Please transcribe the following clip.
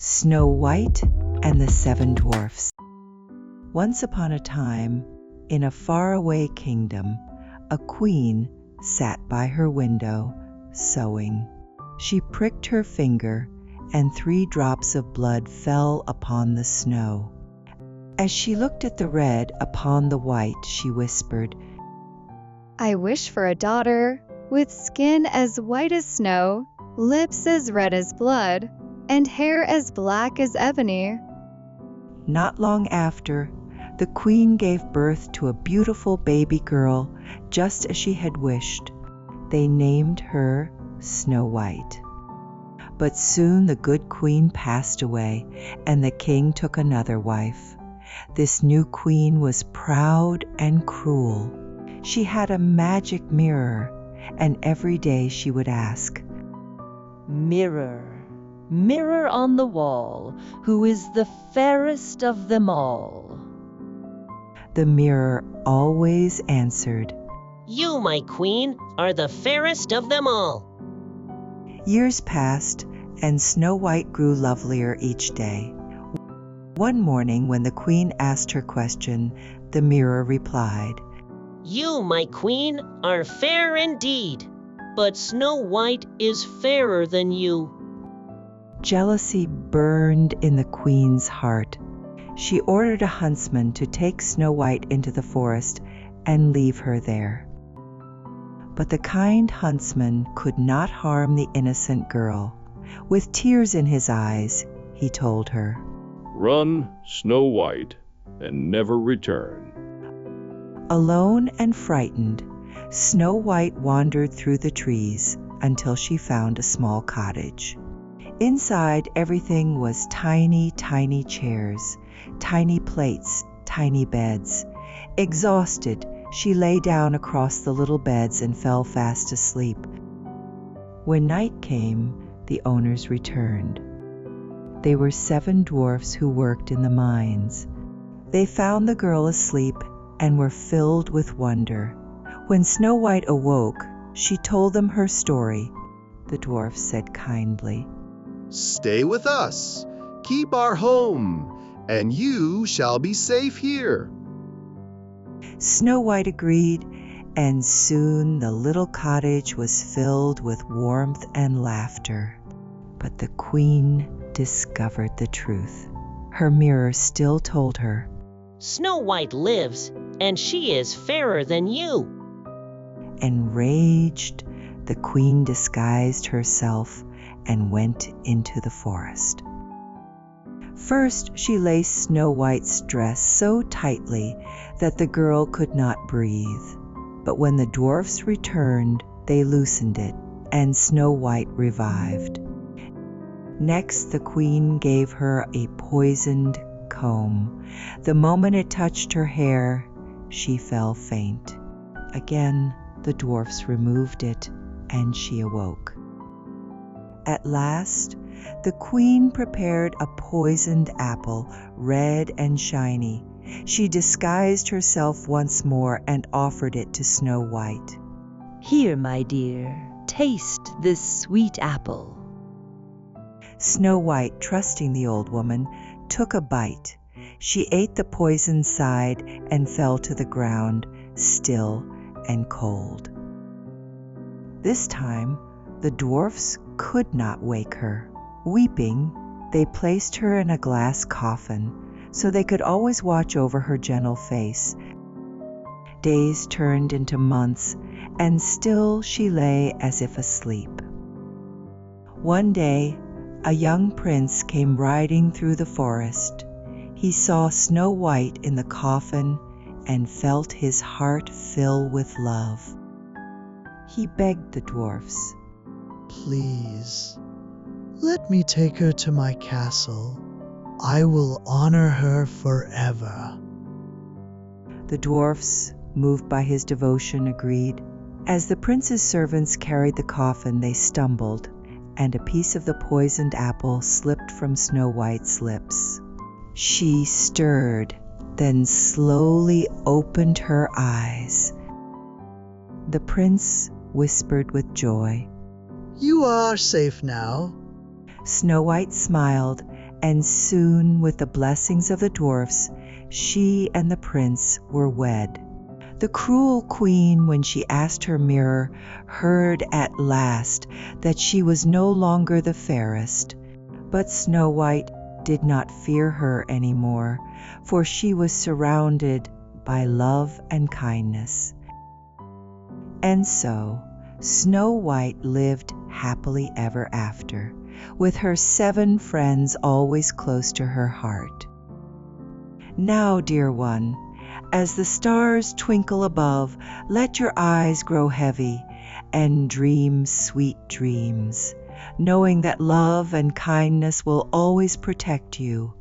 Snow White and the Seven Dwarfs. Once upon a time, in a faraway kingdom, a queen sat by her window, sewing. She pricked her finger, and 3 drops of blood fell upon the snow. As she looked at the red upon the white, she whispered, "I wish for a daughter, with skin as white as snow, lips as red as blood, and hair as black as ebony." Not long after, the queen gave birth to a beautiful baby girl, just as she had wished. They named her Snow White. But soon the good queen passed away, and the king took another wife. This new queen was proud and cruel. She had a magic mirror, and every day she would ask, "Mirror, mirror on the wall, who is the fairest of them all?" The mirror always answered, "You, my queen, are the fairest of them all." Years passed, and Snow White grew lovelier each day. One morning, when the queen asked her question, the mirror replied, "You, my queen, are fair indeed, but Snow White is fairer than you." Jealousy burned in the queen's heart. She ordered a huntsman to take Snow White into the forest and leave her there. But the kind huntsman could not harm the innocent girl. With tears in his eyes, he told her, "Run, Snow White, and never return." Alone and frightened, Snow White wandered through the trees until she found a small cottage. Inside, everything was tiny, tiny chairs, tiny plates, tiny beds. Exhausted, she lay down across the little beds and fell fast asleep. When night came, the owners returned. They were 7 dwarfs who worked in the mines. They found the girl asleep and were filled with wonder. When Snow White awoke, she told them her story. The dwarfs said kindly, "Stay with us, keep our home, and you shall be safe here." Snow White agreed, and soon the little cottage was filled with warmth and laughter. But the queen discovered the truth. Her mirror still told her, "Snow White lives, and she is fairer than you." Enraged, the queen disguised herself and went into the forest. First, she laced Snow White's dress so tightly that the girl could not breathe. But when the dwarfs returned, they loosened it, and Snow White revived. Next, the queen gave her a poisoned comb. The moment it touched her hair, she fell faint. Again, the dwarfs removed it, and she awoke. At last, the queen prepared a poisoned apple, red and shiny. She disguised herself once more and offered it to Snow White. "Here, my dear, taste this sweet apple." Snow White, trusting the old woman, took a bite. She ate the poisoned side and fell to the ground, still and cold. This time, the dwarfs could not wake her. Weeping, they placed her in a glass coffin so they could always watch over her gentle face. Days turned into months, and still she lay as if asleep. One day, a young prince came riding through the forest. He saw Snow White in the coffin and felt his heart fill with love. He begged the dwarfs, "Please, let me take her to my castle. I will honor her forever." The dwarfs, moved by his devotion, agreed. As the prince's servants carried the coffin, they stumbled, and a piece of the poisoned apple slipped from Snow White's lips. She stirred, then slowly opened her eyes. The prince whispered with joy, "You are safe now." Snow White smiled and soon, with the blessings of the dwarfs, she and the prince were wed. The cruel queen, when she asked her mirror, heard at last that she was no longer the fairest. But Snow White did not fear her any more, for she was surrounded by love and kindness. And so, Snow White lived happily ever after, with her 7 friends always close to her heart. Now, dear one, as the stars twinkle above, let your eyes grow heavy and dream sweet dreams, knowing that love and kindness will always protect you